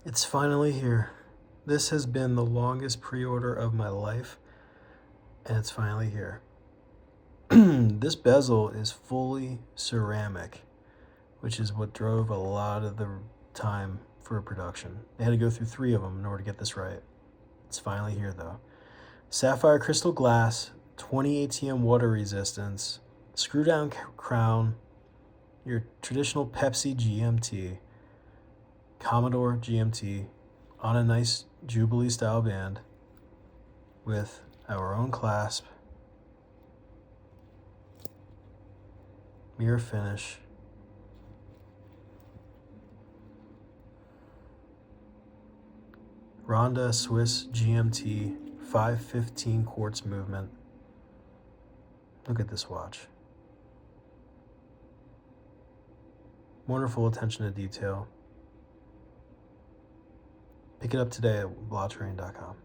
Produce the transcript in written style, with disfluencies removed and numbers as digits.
It's finally here. This has been the longest pre-order of my life, and it's finally here. This bezel is fully ceramic, which is what drove a lot of the time for production. They had to go through 3 of them in order to get this right. It's finally here though. Sapphire crystal glass, 20 ATM water resistance, screw down crown, your traditional Pepsi GMT, Commodore GMT on a nice Jubilee style band with our own clasp, mirror finish, Ronda Swiss GMT 515 quartz movement. Look at this watch. Wonderful attention to detail. Pick it up today at blautrain.com.